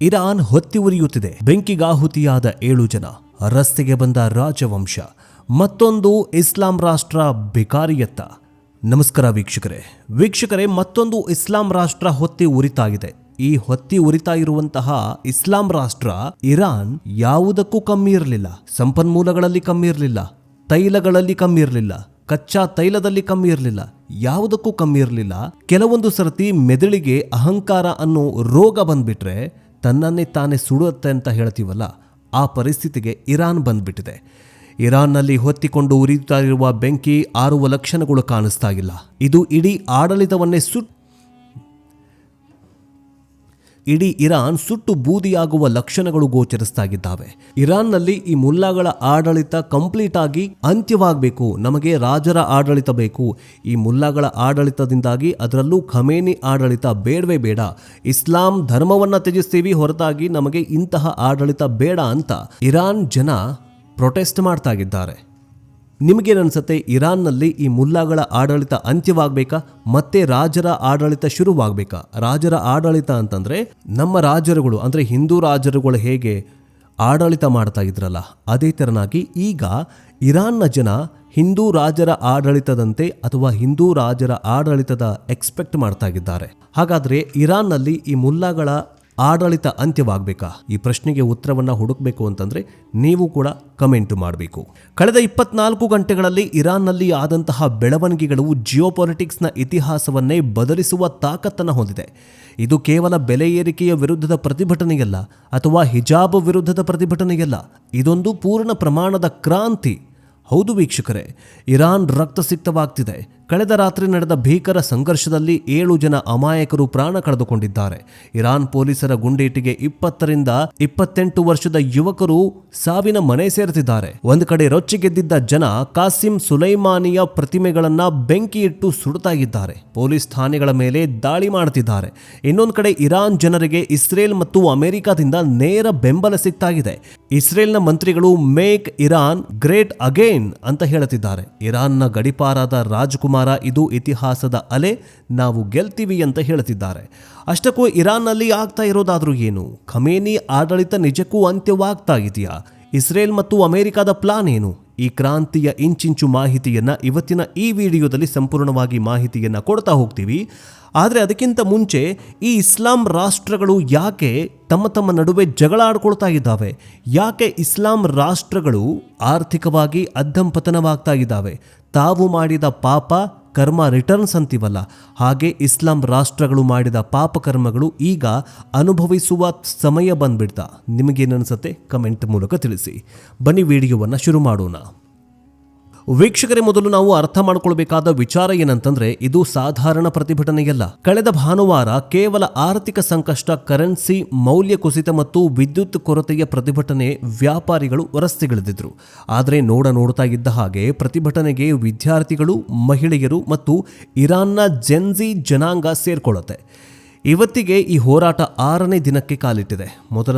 Iran ಹೊತ್ತಿ ಉರಿಯುತ್ತಿದೆ. ಬೆಂಕಿಗಾಹುತಿಯಾದ 7 ಜನ, ರಸ್ತೆಗೆ ಬಂದ ರಾಜವಂಶ, ಮತ್ತೊಂದು ಇಸ್ಲಾಂ ರಾಷ್ಟ್ರ ಬಿಕಾರಿಯತ್ತ. ನಮಸ್ಕಾರ ವೀಕ್ಷಕರೇ, ಮತ್ತೊಂದು ಇಸ್ಲಾಂ ರಾಷ್ಟ್ರ ಹೊತ್ತಿ ಉರಿತಾ ಇದೆ. ಈ ಹೊತ್ತಿ ಉರಿತಾ ಇರುವಂತಹ ಇಸ್ಲಾಂ ರಾಷ್ಟ್ರ ಇರಾನ್ ಯಾವುದಕ್ಕೂ ಕಮ್ಮಿ ಇರಲಿಲ್ಲ. ಸಂಪನ್ಮೂಲಗಳಲ್ಲಿ ಕಮ್ಮಿ ಇರಲಿಲ್ಲ, ತೈಲಗಳಲ್ಲಿ ಕಮ್ಮಿ ಇರಲಿಲ್ಲ, ಕಚ್ಚಾ ತೈಲದಲ್ಲಿ ಕಮ್ಮಿ ಇರಲಿಲ್ಲ, ಯಾವುದಕ್ಕೂ ಕಮ್ಮಿ ಇರಲಿಲ್ಲ. ಕೆಲವೊಂದು ಸರ್ತಿ ಮೆದುಳಿಗೆ ಅಹಂಕಾರ ಅನ್ನೋ ರೋಗ ಬಂದ್ಬಿಟ್ರೆ ತನ್ನನ್ನೇ ತಾನೇ ಸುಡುತ್ತೆ ಅಂತ ಹೇಳ್ತೀವಲ್ಲ, ಆ ಪರಿಸ್ಥಿತಿಗೆ ಇರಾನ್ ಬಂದ್ಬಿಟ್ಟಿದೆ. ಇರಾನ್ನಲ್ಲಿ ಹೊತ್ತಿಕೊಂಡು ಉರಿಯುತ್ತಾ ಇರುವ ಬೆಂಕಿ ಆರುವ ಲಕ್ಷಣಗಳು ಕಾಣಿಸ್ತಾ ಇಲ್ಲ. ಇದು ಇಡೀ ಆಡಳಿತವನ್ನೇ ಇಡೀ ಇರಾನ್ ಸುಟ್ಟು ಬೂದಿಯಾಗುವ ಲಕ್ಷಣಗಳು ಗೋಚರಿಸ್ತಾ ಇದ್ದಾವೆ. ಇರಾನ್ನಲ್ಲಿ ಈ ಮುಲ್ಲಾಗಳ ಆಡಳಿತ ಕಂಪ್ಲೀಟ್ ಆಗಿ ಅಂತ್ಯವಾಗಬೇಕು, ನಮಗೆ ರಾಜರ ಆಡಳಿತ ಬೇಕು. ಈ ಮುಲ್ಲಾಗಳ ಆಡಳಿತದಿಂದಾಗಿ, ಅದರಲ್ಲೂ ಖಮೇನಿ ಆಡಳಿತ ಬೇಡವೇ ಬೇಡ, ಇಸ್ಲಾಂ ಧರ್ಮವನ್ನ ತ್ಯಜಿಸ್ತೀವಿ, ಹೊರತಾಗಿ ನಮಗೆ ಇಂತಹ ಆಡಳಿತ ಬೇಡ ಅಂತ ಇರಾನ್ ಜನ ಪ್ರೊಟೆಸ್ಟ್ ಮಾಡ್ತಾ ಇದ್ದಾರೆ. ನಿಮಗೇನನ್ಸುತ್ತೆ? ಇರಾನ್ನಲ್ಲಿ ಈ ಮುಲ್ಲಾಗಳ ಆಡಳಿತ ಅಂತ್ಯವಾಗಬೇಕಾ, ಮತ್ತೆ ರಾಜರ ಆಡಳಿತ ಶುರುವಾಗಬೇಕಾ? ರಾಜರ ಆಡಳಿತ ಅಂತಂದ್ರೆ ನಮ್ಮ ರಾಜರುಗಳು ಅಂದ್ರೆ ಹಿಂದೂ ರಾಜರುಗಳು ಹೇಗೆ ಆಡಳಿತ ಮಾಡ್ತಾ ಇದ್ರಲ್ಲ, ಅದೇ ತೆರನಾಗಿ ಈಗ ಇರಾನ್ನ ಜನ ಹಿಂದೂ ರಾಜರ ಆಡಳಿತದಂತೆ ಅಥವಾ ಹಿಂದೂ ರಾಜರ ಆಡಳಿತದ ಎಕ್ಸ್ಪೆಕ್ಟ್ ಮಾಡ್ತಾ ಇದ್ದಾರೆ. ಹಾಗಾದ್ರೆ ಇರಾನ್ನಲ್ಲಿ ಈ ಮುಲ್ಲಾಗಳ ಆಡಳಿತ ಅಂತ್ಯವಾಗಬೇಕಾ? ಈ ಪ್ರಶ್ನೆಗೆ ಉತ್ತರವನ್ನು ಹುಡುಕಬೇಕು ಅಂತಂದ್ರೆ ನೀವು ಕೂಡ ಕಮೆಂಟ್ ಮಾಡಬೇಕು. ಕಳೆದ 24 ಗಂಟೆಗಳಲ್ಲಿ ಇರಾನ್ನಲ್ಲಿ ಆದಂತಹ ಬೆಳವಣಿಗೆಗಳು ಜಿಯೋಪಾಲಿಟಿಕ್ಸ್ನ ಇತಿಹಾಸವನ್ನೇ ಬದಲಿಸುವ ತಾಕತ್ತನ್ನು ಹೊಂದಿದೆ. ಇದು ಕೇವಲ ಬೆಲೆ ಏರಿಕೆಯ ವಿರುದ್ಧದ ಪ್ರತಿಭಟನೆಯಲ್ಲ, ಅಥವಾ ಹಿಜಾಬ್ ವಿರುದ್ಧದ ಪ್ರತಿಭಟನೆಯಲ್ಲ, ಇದೊಂದು ಪೂರ್ಣ ಪ್ರಮಾಣದ ಕ್ರಾಂತಿ. ಹೌದು ವೀಕ್ಷಕರೇ, ಇರಾನ್ ರಕ್ತಸಿಕ್ತವಾಗ್ತಿದೆ. ಕಳೆದ ರಾತ್ರಿ ನಡೆದ ಭೀಕರ ಸಂಘರ್ಷದಲ್ಲಿ 7 ಜನ ಅಮಾಯಕರು ಪ್ರಾಣ ಕಳೆದುಕೊಂಡಿದ್ದಾರೆ. ಇರಾನ್ ಪೊಲೀಸರ ಗುಂಡೇಟಿಗೆ 20 ರಿಂದ 28 ವರ್ಷದ ಯುವಕರು ಸಾವಿನ ಮನೆ ಸೇರುತ್ತಿದ್ದಾರೆ. ಒಂದು ಕಡೆ ರೊಚ್ಚಿಗೆದ್ದಿದ್ದ ಜನ ಕಾಸಿಂ ಸುಲೈಮಾನಿಯ ಪ್ರತಿಮೆಗಳನ್ನ ಬೆಂಕಿ ಇಟ್ಟು ಸುಡ್ತಾ ಇದ್ದಾರೆ, ಪೊಲೀಸ್ ಠಾಣೆಗಳ ಮೇಲೆ ದಾಳಿ ಮಾಡುತ್ತಿದ್ದಾರೆ. ಇನ್ನೊಂದು ಕಡೆ ಇರಾನ್ ಜನರಿಗೆ ಇಸ್ರೇಲ್ ಮತ್ತು ಅಮೆರಿಕದಿಂದ ನೇರ ಬೆಂಬಲ ಸಿಗ್ತಾ ಇದೆ. ಇಸ್ರೇಲ್ನ ಮಂತ್ರಿಗಳು ಮೇಕ್ ಇರಾನ್ ಗ್ರೇಟ್ ಅಗೇನ್ ಅಂತ ಹೇಳುತ್ತಿದ್ದಾರೆ. ಇರಾನ್ನ ಗಡಿಪಾರಾದ ರಾಜಕುಮಾರ ಇದು ಇತಿಹಾಸದ ಅಲೆ, ನಾವು ಗೆಲ್ತೀವಿ ಅಂತ ಹೇಳುತ್ತಿದ್ದಾರೆ. ಅಷ್ಟಕ್ಕೂ ಇರಾನ್ನಲ್ಲಿ ಆಗ್ತಾ ಇರೋದಾದ್ರೂ ಏನು? ಖಮೇನಿ ಆಡಳಿತ ನಿಜಕ್ಕೂ ಅಂತ್ಯವಾಗ್ತಾ ಇದೆಯಾ? ಇಸ್ರೇಲ್ ಮತ್ತು ಅಮೆರಿಕದ ಪ್ಲಾನ್ ಏನು? ಈ ಕ್ರಾಂತಿಯ ಇಂಚಿಂಚು ಮಾಹಿತಿಯನ್ನ ಇವತ್ತಿನ ಈ ವಿಡಿಯೋದಲ್ಲಿ ಸಂಪೂರ್ಣವಾಗಿ ಮಾಹಿತಿಯನ್ನ ಕೊಡ್ತಾ ಹೋಗ್ತೀವಿ. ಆದರೆ ಅದಕ್ಕಿಂತ ಮುಂಚೆ ಈ ಇಸ್ಲಾಂ ರಾಷ್ಟ್ರಗಳು ಯಾಕೆ ತಮ್ಮ ನಡುವೆ ಜಗಳ ಆಡ್ಕೊಳ್ತಾ ಇದ್ದಾವೆ? ಯಾಕೆ ಇಸ್ಲಾಂ ರಾಷ್ಟ್ರಗಳು ಆರ್ಥಿಕವಾಗಿ ಅಧಃಪತನವಾಗ್ತಾ ಇದ್ದಾವೆ? ತಾವು ಮಾಡಿದ ಪಾಪ ಕರ್ಮ ರಿಟರ್ನ್ಸ್ ಅಂತೀವಲ್ಲ, ಹಾಗೆ ಇಸ್ಲಾಂ ರಾಷ್ಟ್ರಗಳು ಮಾಡಿದ ಪಾಪಕರ್ಮಗಳು ಈಗ ಅನುಭವಿಸುವ ಸಮಯ ಬಂದ್ಬಿಡ್ತಾ? ನಿಮಗೇನನ್ಸುತ್ತೆ? ಕಮೆಂಟ್ ಮೂಲಕ ತಿಳಿಸಿ. ಬನ್ನಿ ವಿಡಿಯೋವನ್ನು ಶುರು ಮಾಡೋಣ. ವೀಕ್ಷಕರೇ, ಮೊದಲು ನಾವು ಅರ್ಥ ಮಾಡ್ಕೊಳ್ಬೇಕಾದ ವಿಚಾರ ಏನಂತಂದ್ರೆ, ಇದು ಸಾಧಾರಣ ಪ್ರತಿಭಟನೆಯಲ್ಲ. ಕಳೆದ ಭಾನುವಾರ ಕೇವಲ ಆರ್ಥಿಕ ಸಂಕಷ್ಟ, ಕರೆನ್ಸಿ ಮೌಲ್ಯ ಕುಸಿತ ಮತ್ತು ವಿದ್ಯುತ್ ಕೊರತೆಯ ಪ್ರತಿಭಟನೆ ವ್ಯಾಪಾರಿಗಳು ರಸ್ತೆಗಿಳಿದಿದ್ರು. ಆದರೆ ನೋಡ್ತಾ ಇದ್ದ ಹಾಗೆ ಪ್ರತಿಭಟನೆಗೆ ವಿದ್ಯಾರ್ಥಿಗಳು, ಮಹಿಳೆಯರು ಮತ್ತು ಇರಾನ್ನ ಜೆನ್ಜಿ ಜನಾಂಗ ಸೇರ್ಕೊಳ್ಳುತ್ತೆ. ಇವತ್ತಿಗೆ ಈ ಹೋರಾಟ 6ನೇ ದಿನಕ್ಕೆ ಕಾಲಿಟ್ಟಿದೆ. ಮೊದಲ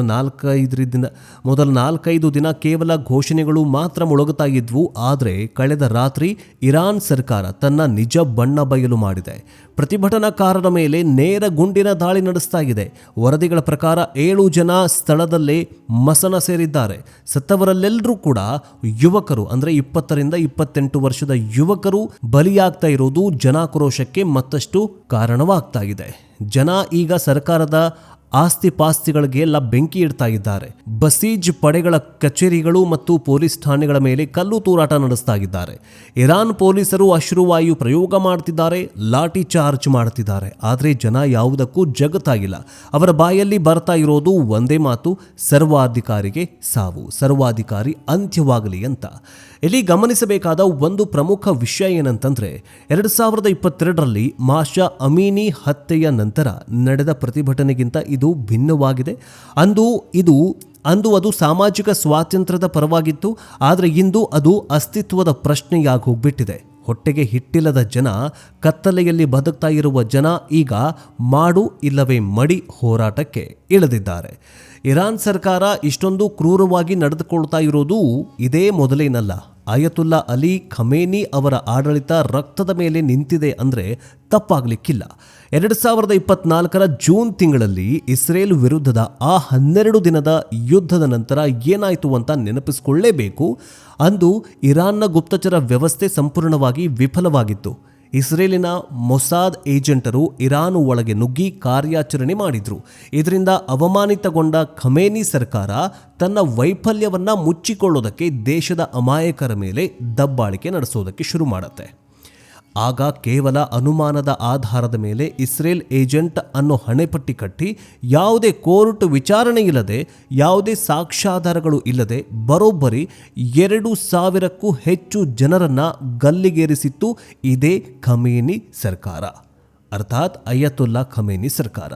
4-5 ದಿನ ಕೇವಲ ಘೋಷಣೆಗಳು ಮಾತ್ರ ಮೊಳಗುತ್ತಾ ಇದ್ವು. ಆದರೆ ಕಳೆದ ರಾತ್ರಿ ಇರಾನ್ ಸರ್ಕಾರ ತನ್ನ ನಿಜ ಬಣ್ಣ ಬಯಲು ಮಾಡಿದೆ. ಪ್ರತಿಭಟನಾಕಾರರ ಮೇಲೆ ನೇರ ಗುಂಡಿನ ದಾಳಿ ನಡೆಸ್ತಾ ಇದೆ. ವರದಿಗಳ ಪ್ರಕಾರ 7 ಜನ ಸ್ಥಳದಲ್ಲೇ ಮಸಣ ಸೇರಿದ್ದಾರೆ. ಸತ್ತವರಲ್ಲೆಲ್ಲರೂ ಕೂಡ ಯುವಕರು, ಅಂದ್ರೆ 20 ರಿಂದ 28 ವರ್ಷದ ಯುವಕರು ಬಲಿಯಾಗ್ತಾ ಇರೋದು ಜನಾಕ್ರೋಶಕ್ಕೆ ಮತ್ತಷ್ಟು ಕಾರಣವಾಗ್ತಾ ಇದೆ. ಜನ ಈಗ ಸರ್ಕಾರದ ಆಸ್ತಿ ಪಾಸ್ತಿಗಳಿಗೆಲ್ಲ ಬೆಂಕಿ ಇಡ್ತಾ ಇದ್ದಾರೆ. ಬಸೀಜ್ ಪಡೆಗಳ ಕಚೇರಿಗಳು ಮತ್ತು ಪೊಲೀಸ್ ಠಾಣೆಗಳ ಮೇಲೆ ಕಲ್ಲು ತೂರಾಟ ನಡೆಸ್ತಾ ಇದ್ದಾರೆ. ಇರಾನ್ ಪೊಲೀಸರು ಅಶ್ರುವಾಯು ಪ್ರಯೋಗ ಮಾಡ್ತಿದ್ದಾರೆ, ಲಾಠಿ ಚಾರ್ಜ್ ಮಾಡ್ತಿದ್ದಾರೆ. ಆದರೆ ಜನ ಯಾವುದಕ್ಕೂ ಜಗತ್ತಾಗಿಲ್ಲ. ಅವರ ಬಾಯಲ್ಲಿ ಬರ್ತಾ ಇರೋದು ಒಂದೇ ಮಾತು: ಸರ್ವಾಧಿಕಾರಿಗೆ ಸಾವು, ಸರ್ವಾಧಿಕಾರಿ ಅಂತ್ಯವಾಗಲಿ ಅಂತ. ಇಲ್ಲಿ ಗಮನಿಸಬೇಕಾದ ಒಂದು ಪ್ರಮುಖ ವಿಷಯ ಏನಂತಂದ್ರೆ, 2022ರಲ್ಲಿ ಮಾಷಾ ಅಮೀನಿ ಹತ್ಯೆಯ ನಂತರ ನಡೆದ ಪ್ರತಿಭಟನೆಗಿಂತ ಇದು ಭಿನ್ನವಾಗಿದೆ. ಅಂದು ಅದು ಸಾಮಾಜಿಕ ಸ್ವಾತಂತ್ರ್ಯದ ಪರವಾಗಿತ್ತು, ಆದರೆ ಇಂದು ಅದು ಅಸ್ತಿತ್ವದ ಪ್ರಶ್ನೆಯಾಗಿ ಹೋಗ್ಬಿಟ್ಟಿದೆ. ಹೊಟ್ಟೆಗೆ ಹಿಟ್ಟಿಲ್ಲದ ಜನ, ಕತ್ತಲೆಯಲ್ಲಿ ಬದುಕ್ತಾ ಇರುವ ಜನ ಈಗ ಮಾಡು ಇಲ್ಲವೇ ಮಡಿ ಹೋರಾಟಕ್ಕೆ ಇಳಿದಿದ್ದಾರೆ. ಇರಾನ್ ಸರ್ಕಾರ ಇಷ್ಟೊಂದು ಕ್ರೂರವಾಗಿ ನಡೆದುಕೊಳ್ತಾ ಇರೋದು ಇದೇ ಮೊದಲೇನಲ್ಲ. ಅಯತುಲ್ಲಾ ಅಲಿ ಖಮೇನಿ ಅವರ ಆಡಳಿತ ರಕ್ತದ ಮೇಲೆ ನಿಂತಿದೆ ಅಂದರೆ ತಪ್ಪಾಗಲಿಕ್ಕಿಲ್ಲ. 2024 ಜೂನ್ ತಿಂಗಳಲ್ಲಿ ಇಸ್ರೇಲ್ ವಿರುದ್ಧದ ಆ 12 ದಿನದ ಯುದ್ಧದ ನಂತರ ಏನಾಯಿತು ಅಂತ ನೆನಪಿಸಿಕೊಳ್ಳಲೇಬೇಕು. ಅಂದು ಇರಾನ್ನ ಗುಪ್ತಚರ ವ್ಯವಸ್ಥೆ ಸಂಪೂರ್ಣವಾಗಿ ವಿಫಲವಾಗಿತ್ತು. ಇಸ್ರೇಲಿನ ಮೊಸಾದ್ ಏಜೆಂಟರು ಇರಾನ್ ಒಳಗೆ ನುಗ್ಗಿ ಕಾರ್ಯಾಚರಣೆ ಮಾಡಿದ್ರು. ಇದರಿಂದ ಅವಮಾನಿತಗೊಂಡ ಖಮೇನಿ ಸರ್ಕಾರ ತನ್ನ ವೈಫಲ್ಯವನ್ನ ಮುಚ್ಚಿಕೊಳ್ಳೋದಕ್ಕೆ ದೇಶದ ಅಮಾಯಕರ ಮೇಲೆ ದಬ್ಬಾಳಿಕೆ ನಡೆಸೋದಕ್ಕೆ ಶುರು ಮಾಡುತ್ತೆ. ಆಗ ಕೇವಲ ಅನುಮಾನದ ಆಧಾರದ ಮೇಲೆ ಇಸ್ರೇಲ್ ಏಜೆಂಟ್ ಅನ್ನೋ ಹಣೆಪಟ್ಟಿ ಕಟ್ಟಿ ಯಾವುದೇ ಕೋರ್ಟ್ ವಿಚಾರಣೆ ಇಲ್ಲದೆ, ಯಾವುದೇ ಸಾಕ್ಷ್ಯಾಧಾರಗಳು ಇಲ್ಲದೆ ಬರೋಬ್ಬರಿ 2,000ಕ್ಕೂ ಹೆಚ್ಚು ಜನರನ್ನ ಗಲ್ಲಿಗೇರಿಸಿತ್ತು ಇದೇ ಖಮೇನಿ ಸರ್ಕಾರ, ಅರ್ಥಾತ್ ಅಯತುಲ್ಲಾ ಖಮೇನಿ ಸರ್ಕಾರ.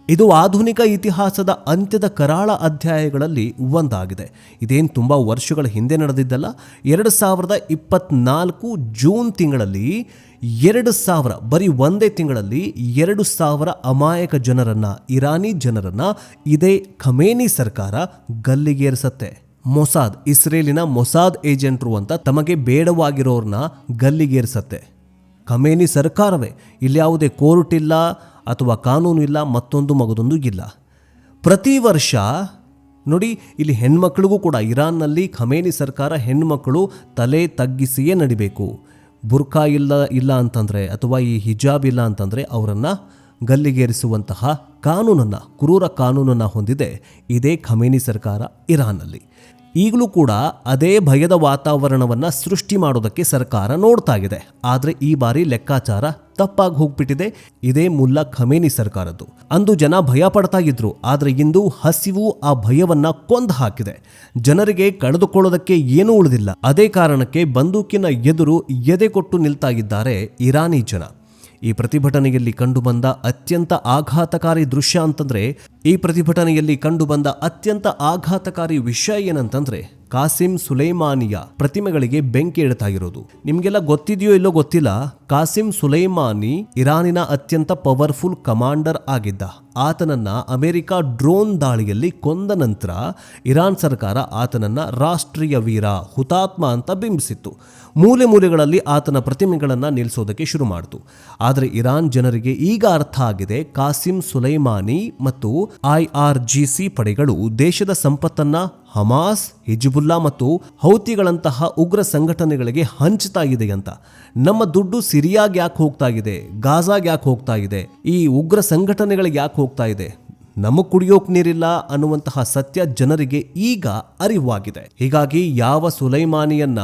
ಇದು ಆಧುನಿಕ ಇತಿಹಾಸದ ಅಂತ್ಯದ ಕರಾಳ ಅಧ್ಯಾಯಗಳಲ್ಲಿ ಒಂದಾಗಿದೆ. ಇದೇನು ತುಂಬ ವರ್ಷಗಳ ಹಿಂದೆ ನಡೆದಿದ್ದಲ್ಲ. 2024 ಜೂನ್ ತಿಂಗಳಲ್ಲಿ 2,000 ಬರೀ ಒಂದೇ ತಿಂಗಳಲ್ಲಿ 2,000 ಅಮಾಯಕ ಜನರನ್ನ, ಇರಾನಿ ಜನರನ್ನ ಇದೇ ಖಮೇನಿ ಸರ್ಕಾರ ಗಲ್ಲಿಗೇರಿಸತ್ತೆ. ಮೊಸಾದ್, ಇಸ್ರೇಲಿನ ಮೊಸಾದ್ ಏಜೆಂಟ್ರು ಅಂತ ತಮಗೆ ಬೇಡವಾಗಿರೋರ್ನ ಗಲ್ಲಿಗೇರಿಸತ್ತೆ ಖಮೇನಿ ಸರ್ಕಾರವೇ. ಇಲ್ಲಿ ಯಾವುದೇ ಕೋರ್ಟ್ ಇಲ್ಲ ಅಥವಾ ಕಾನೂನು ಇಲ್ಲ, ಮತ್ತೊಂದು ಮಗದೊಂದು ಇಲ್ಲ. ಪ್ರತಿ ವರ್ಷ ನೋಡಿ, ಇಲ್ಲಿ ಹೆಣ್ಮಕ್ಳಿಗೂ ಕೂಡ ಇರಾನ್ನಲ್ಲಿ ಖಮೇನಿ ಸರ್ಕಾರ ಹೆಣ್ಮಕ್ಕಳು ತಲೆ ತಗ್ಗಿಸಿಯೇ ನಡಿಬೇಕು. ಬುರ್ಕಾ ಇಲ್ಲ ಅಂತಂದರೆ ಅಥವಾ ಈ ಹಿಜಾಬ್ ಇಲ್ಲ ಅಂತಂದರೆ ಅವರನ್ನು ಗಲ್ಲಿಗೇರಿಸುವಂತಹ ಕಾನೂನನ್ನು, ಕ್ರೂರ ಕಾನೂನನ್ನು ಹೊಂದಿದೆ ಇದೇ ಖಮೇನಿ ಸರ್ಕಾರ ಇರಾನ್ನಲ್ಲಿ. ಈಗಲೂ ಕೂಡ ಅದೇ ಭಯದ ವಾತಾವರಣವನ್ನು ಸೃಷ್ಟಿ ಮಾಡೋದಕ್ಕೆ ಸರ್ಕಾರ ನೋಡ್ತಾ ಇದೆ. ಆದರೆ ಈ ಬಾರಿ ಲೆಕ್ಕಾಚಾರ ತಪ್ಪಾಗಿ ಹೋಗ್ಬಿಟ್ಟಿದೆ ಇದೇ ಮುಲ್ಲಾ ಖಮೇನಿ ಸರ್ಕಾರದ್ದು. ಅಂದು ಜನ ಭಯ ಪಡ್ತಾ ಇದ್ರು, ಆದರೆ ಇಂದು ಹಸಿವು ಆ ಭಯವನ್ನ ಕೊಂದು ಹಾಕಿದೆ. ಜನರಿಗೆ ಕಳೆದುಕೊಳ್ಳೋದಕ್ಕೆ ಏನೂ ಉಳಿದಿಲ್ಲ. ಅದೇ ಕಾರಣಕ್ಕೆ ಬಂದೂಕಿನ ಎದುರು ಎದೆ ಕೊಟ್ಟು ನಿಲ್ತಾ ಇದ್ದಾರೆ ಇರಾನಿ ಜನ. ಈ ಪ್ರತಿಭಟನೆಯಲ್ಲಿ ಕಂಡುಬಂದ ಅತ್ಯಂತ ಆಘಾತಕಾರಿ ದೃಶ್ಯ ಅಂತಂದ್ರೆ, ಈ ಪ್ರತಿಭಟನೆಯಲ್ಲಿ ಕಂಡುಬಂದ ಅತ್ಯಂತ ಆಘಾತಕಾರಿ ವಿಷಯ ಏನಂತಂದ್ರೆ, ಕಾಸಿಂ ಸುಲೈಮಾನಿಯ ಪ್ರತಿಮೆಗಳಿಗೆ ಬೆಂಕಿ ಇಡ್ತಾ ಇರೋದು. ನಿಮ್ಗೆಲ್ಲ ಗೊತ್ತಿದೆಯೋ ಇಲ್ಲೋ ಗೊತ್ತಿಲ್ಲ, ಕಾಸಿಂ ಸುಲೈಮಾನಿ ಇರಾನಿನ ಅತ್ಯಂತ ಪವರ್ಫುಲ್ ಕಮಾಂಡರ್ ಆಗಿದ್ದ. ಆತನನ್ನ ಅಮೆರಿಕ ಡ್ರೋನ್ ದಾಳಿಯಲ್ಲಿ ಕೊಂದ ನಂತರ ಇರಾನ್ ಸರ್ಕಾರ ಆತನನ್ನ ರಾಷ್ಟ್ರೀಯ ವೀರ, ಹುತಾತ್ಮ ಅಂತ ಬಿಂಬಿಸಿತ್ತು. ಮೂಲೆ ಮೂಲೆಗಳಲ್ಲಿ ಆತನ ಪ್ರತಿಮೆಗಳನ್ನು ನಿಲ್ಲಿಸೋದಕ್ಕೆ ಶುರು ಮಾಡಿತು. ಆದರೆ ಇರಾನ್ ಜನರಿಗೆ ಈಗ ಅರ್ಥ ಆಗಿದೆ, ಕಾಸಿಂ ಸುಲೈಮಾನಿ ಮತ್ತು IRGC ಪಡೆಗಳು ದೇಶದ ಸಂಪತ್ತನ್ನ ಹಮಾಸ್, ಹಿಜ್ಬುಲ್ಲಾ ಮತ್ತು ಹೌತಿಗಳಂತಹ ಉಗ್ರ ಸಂಘಟನೆಗಳಿಗೆ ಹಂಚ್ತಾ ಇದೆ ಅಂತ. ನಮ್ಮ ದುಡ್ಡು ಸಿರಿಯಾಗೆ ಯಾಕೆ ಹೋಗ್ತಾ ಇದೆ, ಗಾಜಾಗೆ ಯಾಕೆ ಹೋಗ್ತಾ ಇದೆ, ಈ ಉಗ್ರ ಸಂಘಟನೆಗಳಿಗೆ ಯಾಕೆ ಹೋಗ್ತಾ ಇದೆ, ನಮಗೆ ಕುಡಿಯೋಕ್ ನೀರಿಲ್ಲ ಅನ್ನುವಂತಹ ಸತ್ಯ ಜನರಿಗೆ ಈಗ ಅರಿವಾಗಿದೆ. ಹೀಗಾಗಿ ಯಾವ ಸುಲೈಮಾನಿಯನ್ನ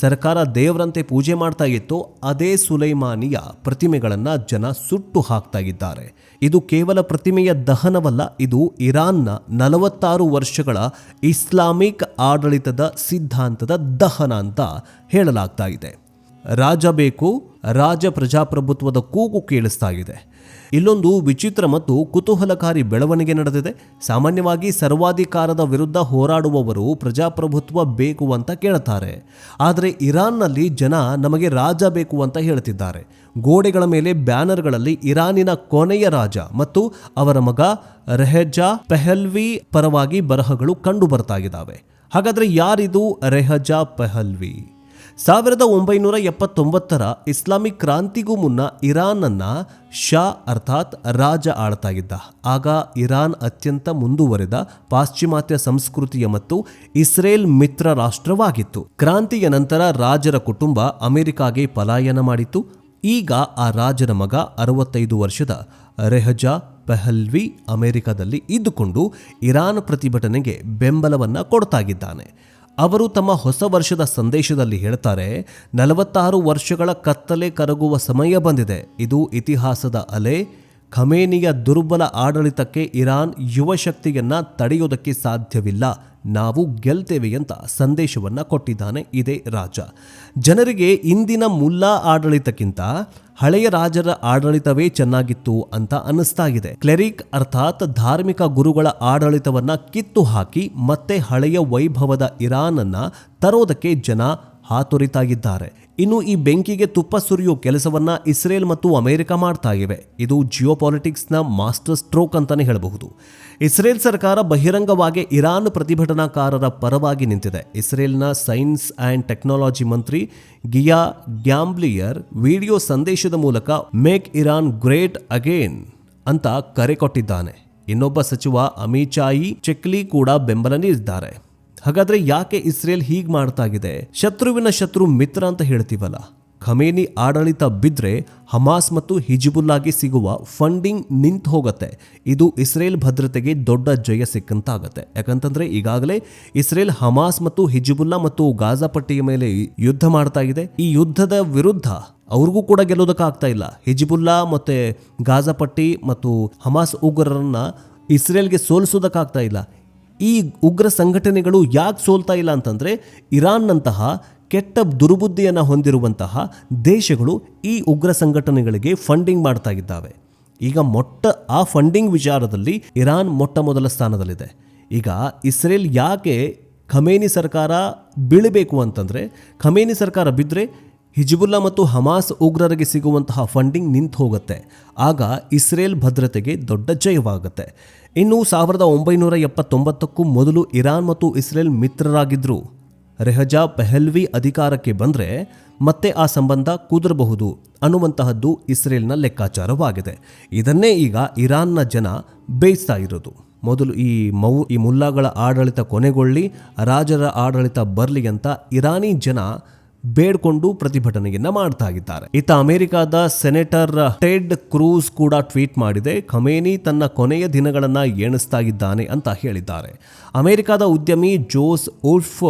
ಸರ್ಕಾರ ದೇವರಂತೆ ಪೂಜೆ ಮಾಡ್ತಾ ಇತ್ತೋ ಅದೇ ಸುಲೈಮಾನಿಯ ಪ್ರತಿಮೆಗಳನ್ನ ಜನ ಸುಟ್ಟು ಹಾಕ್ತಾ ಇದ್ದಾರೆ. ಇದು ಕೇವಲ ಪ್ರತಿಮೆಯ ದಹನವಲ್ಲ, ಇದು ಇರಾನ್ನ 46 ವರ್ಷಗಳ ಇಸ್ಲಾಮಿಕ್ ಆಡಳಿತದ ಸಿದ್ಧಾಂತದ ದಹನ ಅಂತ ಹೇಳಲಾಗ್ತಾ ಇದೆ. ರಾಜ ಬೇಕು, ರಾಜ ಪ್ರಜಾಪ್ರಭುತ್ವದ ಕೂಗು ಕೇಳಿಸ್ತಾ ಇದೆ. ಇಲ್ಲೊಂದು ವಿಚಿತ್ರ ಮತ್ತು ಕುತೂಹಲಕಾರಿ ಬೆಳವಣಿಗೆ ನಡೆದಿದೆ. ಸಾಮಾನ್ಯವಾಗಿ ಸರ್ವಾಧಿಕಾರದ ವಿರುದ್ಧ ಹೋರಾಡುವವರು ಪ್ರಜಾಪ್ರಭುತ್ವ ಬೇಕು ಅಂತ ಕೇಳ್ತಾರೆ. ಆದರೆ ಇರಾನ್ನಲ್ಲಿ ಜನ ನಮಗೆ ರಾಜ ಬೇಕು ಅಂತ ಹೇಳ್ತಿದ್ದಾರೆ. ಗೋಡೆಗಳ ಮೇಲೆ ಬ್ಯಾನರ್ಗಳಲ್ಲಿ ಇರಾನಿನ ಕೊನೆಯ ರಾಜ ಮತ್ತು ಅವರ ಮಗ ರೆಹಜಾ ಪೆಹಲ್ವಿ ಪರವಾಗಿ ಬರಹಗಳು ಕಂಡು ಬರ್ತಾ ಇದ್ದಾವೆ. ಹಾಗಾದ್ರೆ ಯಾರಿದು ರೆಹಜಾ ಪೆಹಲ್ವಿ? 1979ರ ಇಸ್ಲಾಮಿಕ್ ಕ್ರಾಂತಿಗೂ ಮುನ್ನ ಇರಾನನ್ನ ಶಾ ಅರ್ಥಾತ್ ರಾಜ ಆಳ್ತಾ ಇದ್ದ. ಆಗ ಇರಾನ್ ಅತ್ಯಂತ ಮುಂದುವರೆದ ಪಾಶ್ಚಿಮಾತ್ಯ ಸಂಸ್ಕೃತಿಯ ಮತ್ತು ಇಸ್ರೇಲ್ ಮಿತ್ರ ರಾಷ್ಟ್ರವಾಗಿತ್ತು. ಕ್ರಾಂತಿಯ ನಂತರ ರಾಜರ ಕುಟುಂಬ ಅಮೆರಿಕಾಗೆ ಪಲಾಯನ ಮಾಡಿತ್ತು. ಈಗ ಆ ರಾಜನ ಮಗ 65 ವರ್ಷದ ರೆಹಜಾ ಪೆಹಲ್ವಿ ಅಮೆರಿಕದಲ್ಲಿ ಇದ್ದುಕೊಂಡು ಇರಾನ್ ಪ್ರತಿಭಟನೆಗೆ ಬೆಂಬಲವನ್ನ ಕೊಡ್ತಾಗಿದ್ದಾನೆ. ಅವರು ತಮ್ಮ ಹೊಸ ವರ್ಷದ ಸಂದೇಶದಲ್ಲಿ ಹೇಳ್ತಾರೆ, 46 ವರ್ಷಗಳ ಕತ್ತಲೆ ಕರಗುವ ಸಮಯ ಬಂದಿದೆ. ಇದು ಇತಿಹಾಸದ ಅಲೆ. ಖಮೇನಿಯ ದುರ್ಬಲ ಆಡಳಿತಕ್ಕೆ ಇರಾನ್ ಯುವ ಶಕ್ತಿಯನ್ನ ತಡೆಯೋದಕ್ಕೆ ಸಾಧ್ಯವಿಲ್ಲ. ನಾವು ಗೆಲ್ತೇವೆ ಅಂತ ಸಂದೇಶವನ್ನ ಕೊಟ್ಟಿದ್ದಾನೆ ಇದೇ ರಾಜ. ಜನರಿಗೆ ಇಂದಿನ ಮುಲ್ಲಾ ಆಡಳಿತಕ್ಕಿಂತ ಹಳೆಯ ರಾಜರ ಆಡಳಿತವೇ ಚೆನ್ನಾಗಿತ್ತು ಅಂತ ಅನ್ನಿಸ್ತಾ ಇದೆ. ಕ್ಲೆರಿಕ್ ಅರ್ಥಾತ್ ಧಾರ್ಮಿಕ ಗುರುಗಳ ಆಡಳಿತವನ್ನ ಕಿತ್ತು ಹಾಕಿ ಮತ್ತೆ ಹಳೆಯ ವೈಭವದ ಇರಾನ್ ಅನ್ನ ತರೋದಕ್ಕೆ ಜನ ಹಾತೊರಿತಾಗಿದ್ದಾರೆ. ಇನ್ನು ಈ ಬೆಂಕಿಗೆ ತುಪ್ಪ ಸುರಿಯೋ ಕೆಲಸವನ್ನ ಇಸ್ರೇಲ್ ಮತ್ತು ಅಮೆರಿಕ ಮಾಡ್ತಾ ಇವೆ. ಇದು ಜಿಯೋಪಾಲಿಟಿಕ್ಸ್ನ ಮಾಸ್ಟರ್ ಸ್ಟ್ರೋಕ್ ಅಂತಾನೆ ಹೇಳಬಹುದು. ಇಸ್ರೇಲ್ ಸರ್ಕಾರ ಬಹಿರಂಗವಾಗಿ ಇರಾನ್ ಪ್ರತಿಭಟನಾಕಾರರ ಪರವಾಗಿ ನಿಂತಿದೆ. ಇಸ್ರೇಲ್ನ science and technology Mantri ಗಿಯಾ ಗ್ಯಾಂಬ್ಲಿಯರ್ video ಸಂದೇಶದ ಮೂಲಕ ಮೇಕ್ ಇರಾನ್ ಗ್ರೇಟ್ ಅಗೇನ್ ಅಂತ ಕರೆ ಕೊಟ್ಟಿದ್ದಾನೆ. ಇನ್ನೊಬ್ಬ ಸಚಿವ ಅಮಿಚಾಯಿ ಚೆಕ್ಲಿ ಕೂಡ ಬೆಂಬಲ ನೀಡಿದ್ದಾರೆ. ಹಾಗಾದ್ರೆ ಯಾಕೆ ಇಸ್ರೇಲ್ ಹೀಗೆ ಮಾಡ್ತಾ ಇದೆ? ಶತ್ರುವಿನ ಶತ್ರು ಮಿತ್ರ ಅಂತ ಹೇಳ್ತೀವಲ್ಲ, ಖಮೇನಿ ಆಡಳಿತ ಬಿದ್ರೆ ಹಮಾಸ್ ಮತ್ತು ಹಿಜ್ಬುಲ್ಲಾಗೆ ಸಿಗುವ ಫಂಡಿಂಗ್ ನಿಂತು ಹೋಗುತ್ತೆ. ಇದು ಇಸ್ರೇಲ್ ಭದ್ರತೆಗೆ ದೊಡ್ಡ ಜಯ ಸಿಕ್ಕಂತಾಗತ್ತೆ. ಯಾಕಂತಂದ್ರೆ ಈಗಾಗಲೇ ಇಸ್ರೇಲ್ ಹಮಾಸ್ ಮತ್ತು ಹಿಜ್ಬುಲ್ಲಾ ಮತ್ತು ಗಾಜಾ ಪಟ್ಟಿಯ ಮೇಲೆ ಯುದ್ಧ ಮಾಡ್ತಾ ಇದೆ. ಈ ಯುದ್ಧದ ವಿರುದ್ಧ ಅವ್ರಿಗೂ ಕೂಡ ಗೆಲ್ಲೋದಕ್ಕಾಗ್ತಾ ಇಲ್ಲ. ಹಿಜ್ಬುಲ್ಲಾ ಮತ್ತೆ ಗಾಜಾ ಪಟ್ಟಿ ಮತ್ತು ಹಮಾಸ್ ಉಗ್ರರನ್ನ ಇಸ್ರೇಲ್ಗೆ ಸೋಲಿಸೋದಕ್ಕಾಗ್ತಾ ಇಲ್ಲ. ಈ ಉಗ್ರ ಸಂಘಟನೆಗಳು ಯಾಕೆ ಸೋಲ್ತಾ ಇಲ್ಲ ಅಂತಂದ್ರೆ ಇರಾನ್ನಂತಹ ಕೆಟ್ಟ ದುರ್ಬುದ್ಧಿಯನ್ನು ಹೊಂದಿರುವಂತಹ ದೇಶಗಳು ಈ ಉಗ್ರ ಸಂಘಟನೆಗಳಿಗೆ ಫಂಡಿಂಗ್ ಮಾಡ್ತಾ ಇದ್ದಾವೆ. ಈಗ ಆ ಫಂಡಿಂಗ್ ವಿಚಾರದಲ್ಲಿ ಇರಾನ್ ಮೊಟ್ಟ ಮೊದಲ ಸ್ಥಾನದಲ್ಲಿದೆ. ಈಗ ಇಸ್ರೇಲ್ ಯಾಕೆ ಖಮೇನಿ ಸರ್ಕಾರ ಬೀಳಬೇಕು ಅಂತಂದರೆ, ಖಮೇನಿ ಸರ್ಕಾರ ಬಿದ್ದರೆ ಹಿಜ್ಬುಲ್ಲಾ ಮತ್ತು ಹಮಾಸ್ ಉಗ್ರರಿಗೆ ಸಿಗುವಂತಹ ಫಂಡಿಂಗ್ ನಿಂತು ಹೋಗುತ್ತೆ. ಆಗ ಇಸ್ರೇಲ್ ಭದ್ರತೆಗೆ ದೊಡ್ಡ ಜಯವಾಗುತ್ತೆ. ಇನ್ನು 1979ಕ್ಕೂ ಮೊದಲು ಇರಾನ್ ಮತ್ತು ಇಸ್ರೇಲ್ ಮಿತ್ರರಾಗಿದ್ದರು. ರೆಹಜಾ ಪೆಹಲ್ವಿ ಅಧಿಕಾರಕ್ಕೆ ಬಂದರೆ ಮತ್ತೆ ಆ ಸಂಬಂಧ ಕುದುರಬಹುದು ಅನ್ನುವಂತಹದ್ದು ಇಸ್ರೇಲ್ನ ಲೆಕ್ಕಾಚಾರವಾಗಿದೆ. ಇದನ್ನೇ ಈಗ ಇರಾನ್ನ ಜನ ಬೇಯಿಸ್ತಾ ಇರೋದು. ಮೊದಲು ಈ ಮುಲ್ಲಾಗಳ ಆಡಳಿತ ಕೊನೆಗೊಳ್ಳಿ, ರಾಜರ ಆಡಳಿತ ಬರಲಿ ಅಂತ ಇರಾನಿ ಜನ ಬೇಡ್ಕೊಂಡು ಪ್ರತಿಭಟನೆಯನ್ನ ಮಾಡ್ತಾ ಇದ್ದಾರೆ. ಇತ್ತ ಅಮೆರಿಕದ ಸೆನೆಟರ್ ಟೆಡ್ ಕ್ರೂಸ್ ಕೂಡ ಟ್ವೀಟ್ ಮಾಡಿದೆ, ಖಮೇನಿ ತನ್ನ ಕೊನೆಯ ದಿನಗಳನ್ನ ಎಣಿಸ್ತಾ ಇದ್ದಾನೆ ಅಂತ ಹೇಳಿದ್ದಾರೆ. ಅಮೆರಿಕದ ಉದ್ಯಮಿ ಜೋಸ್ ಉಲ್ಫ್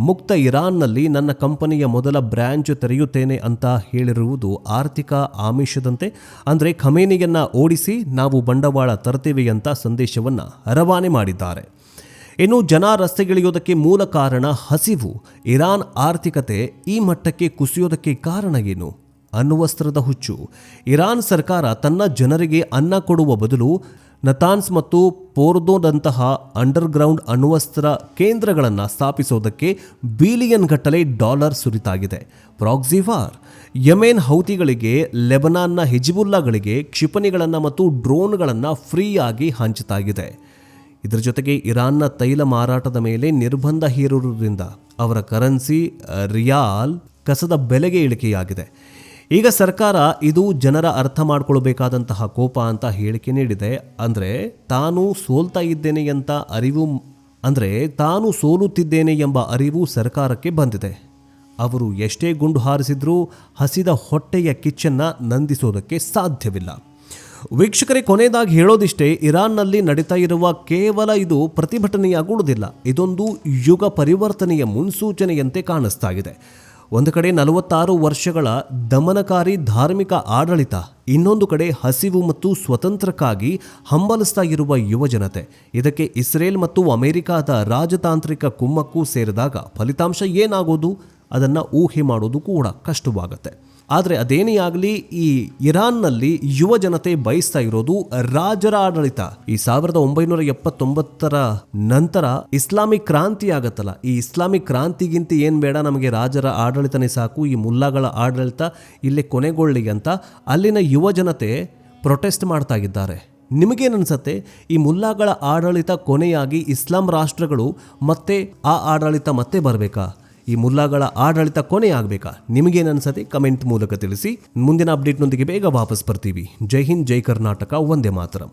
ಮುಕ್ತ ಇರಾನ್ನಲ್ಲಿ ನನ್ನ ಕಂಪನಿಯ ಮೊದಲ ಬ್ರಾಂಚ್ ತೆರೆಯುತ್ತೇನೆ ಅಂತ ಹೇಳಿರುವುದು ಆರ್ಥಿಕ ಆಮಿಷದಂತೆ. ಅಂದರೆ ಖಮೇನಿಯನ್ನ ಓಡಿಸಿ ನಾವು ಬಂಡವಾಳ ತರ್ತೀವಿ ಅಂತ ಸಂದೇಶವನ್ನ ರವಾನೆ ಮಾಡಿದ್ದಾರೆ. ಇನ್ನು ಜನ ರಸ್ತೆಗಿಳಿಯೋದಕ್ಕೆ ಮೂಲ ಕಾರಣ ಹಸಿವು. ಇರಾನ್ ಆರ್ಥಿಕತೆ ಈ ಮಟ್ಟಕ್ಕೆ ಕುಸಿಯೋದಕ್ಕೆ ಕಾರಣ ಏನು? ಅಣ್ವಸ್ತ್ರದ ಹುಚ್ಚು. ಇರಾನ್ ಸರ್ಕಾರ ತನ್ನ ಜನರಿಗೆ ಅನ್ನ ಕೊಡುವ ಬದಲು ನತಾನ್ಸ್ ಮತ್ತು ಪೋರ್ದೋದಂತಹ ಅಂಡರ್ಗ್ರೌಂಡ್ ಅಣ್ವಸ್ತ್ರ ಕೇಂದ್ರಗಳನ್ನು ಸ್ಥಾಪಿಸೋದಕ್ಕೆ ಬಿಲಿಯನ್ ಗಟ್ಟಲೆ ಡಾಲರ್ ಸುರಿತಾಗಿದೆ. Proxy war. ಯೆಮೆನ್ ಹೌತಿಗಳಿಗೆ, ಲೆಬನಾನ್ನ ಹಿಜ್ಬುಲ್ಲಾಗಳಿಗೆ ಕ್ಷಿಪಣಿಗಳನ್ನು ಮತ್ತು ಡ್ರೋನ್ಗಳನ್ನು ಫ್ರೀಯಾಗಿ ಹಂಚುತ್ತಾಗಿದೆ. ಇದರ ಜೊತೆಗೆ ಇರಾನ್ನ ತೈಲ ಮಾರಾಟದ ಮೇಲೆ ನಿರ್ಬಂಧ ಹೇರುವುದರಿಂದ ಅವರ ಕರೆನ್ಸಿ ರಿಯಾಲ್ ಕಸದ ಬೆಲೆಗೆ ಇಳಿಕೆಯಾಗಿದೆ. ಈಗ ಸರ್ಕಾರ ಇದು ಜನರ ಅರ್ಥ ಮಾಡಿಕೊಳ್ಬೇಕಾದಂತಹ ಕೋಪ ಅಂತ ಹೇಳಿಕೆ ನೀಡಿದೆ. ತಾನು ಸೋಲುತ್ತಿದ್ದೇನೆ ಎಂಬ ಅರಿವು ಸರ್ಕಾರಕ್ಕೆ ಬಂದಿದೆ. ಅವರು ಎಷ್ಟೇ ಗುಂಡು ಹಾರಿಸಿದ್ರೂ ಹಸಿದ ಹೊಟ್ಟೆಯ ಕಿಚ್ಚನ್ನು ನಂದಿಸೋದಕ್ಕೆ ಸಾಧ್ಯವಿಲ್ಲ. ವೀಕ್ಷಕರೇ, ಕೊನೆಯದಾಗಿ ಹೇಳೋದಿಷ್ಟೇ, ಇರಾನ್ನಲ್ಲಿ ನಡೀತಾ ಇರುವ ಕೇವಲ ಇದು ಪ್ರತಿಭಟನೆಯಾಗುವುದಿಲ್ಲ, ಇದೊಂದು ಯುಗ ಪರಿವರ್ತನೆಯ ಮುನ್ಸೂಚನೆಯಂತೆ ಕಾಣಿಸ್ತಾ ಇದೆ. ಒಂದು ಕಡೆ 46 ವರ್ಷಗಳ ದಮನಕಾರಿ ಧಾರ್ಮಿಕ ಆಡಳಿತ, ಇನ್ನೊಂದು ಕಡೆ ಹಸಿವು ಮತ್ತು ಸ್ವತಂತ್ರಕ್ಕಾಗಿ ಹಂಬಲಿಸ್ತಾ ಇರುವ ಯುವಜನತೆ. ಇದಕ್ಕೆ ಇಸ್ರೇಲ್ ಮತ್ತು ಅಮೆರಿಕದ ರಾಜತಾಂತ್ರಿಕ ಕುಮ್ಮಕ್ಕು ಸೇರಿದಾಗ ಫಲಿತಾಂಶ ಏನಾಗೋದು ಅದನ್ನು ಊಹೆ ಮಾಡೋದು ಕೂಡ ಕಷ್ಟವಾಗುತ್ತೆ. ಆದರೆ ಅದೇನೇ ಆಗಲಿ, ಈ ಇರಾನ್ನಲ್ಲಿ ಯುವ ಜನತೆ ಬಯಸ್ತಾ ಇರೋದು ರಾಜರ ಆಡಳಿತ. ಈ 1979 ನಂತರ ಇಸ್ಲಾಮಿಕ್ ಕ್ರಾಂತಿ ಆಗತ್ತಲ್ಲ, ಈ ಇಸ್ಲಾಮಿಕ್ ಕ್ರಾಂತಿಗಿಂತ ಏನು ಬೇಡ, ನಮಗೆ ರಾಜರ ಆಡಳಿತನೇ ಸಾಕು, ಈ ಮುಲ್ಲಾಗಳ ಆಡಳಿತ ಇಲ್ಲೇ ಕೊನೆಗೊಳ್ಳಿ ಅಂತ ಅಲ್ಲಿನ ಯುವ ಜನತೆ ಪ್ರೊಟೆಸ್ಟ್ ಮಾಡ್ತಾ ಇದ್ದಾರೆ. ನಿಮಗೇನನ್ಸತ್ತೆ? ಈ ಮುಲ್ಲಾಗಳ ಆಡಳಿತ ಕೊನೆಯಾಗಿ ಇಸ್ಲಾಂ ರಾಷ್ಟ್ರಗಳು ಮತ್ತೆ ಆ ಆಡಳಿತ ಮತ್ತೆ ಬರಬೇಕಾ? ಈ ಮುಲ್ಲಾಗಳ ಆಡಳಿತ ಕೊನೆ ಆಗಬೇಕಾ? ನಿಮಗೇನನ್ಸತ್ತೆ? ಕಮೆಂಟ್ ಮೂಲಕ ತಿಳಿಸಿ. ಮುಂದಿನ ಅಪ್ಡೇಟ್ನೊಂದಿಗೆ ಬೇಗ ವಾಪಸ್ ಬರ್ತೀವಿ. ಜೈ ಹಿಂದ್, ಜೈ ಕರ್ನಾಟಕ, ವಂದೇ ಮಾತರಂ.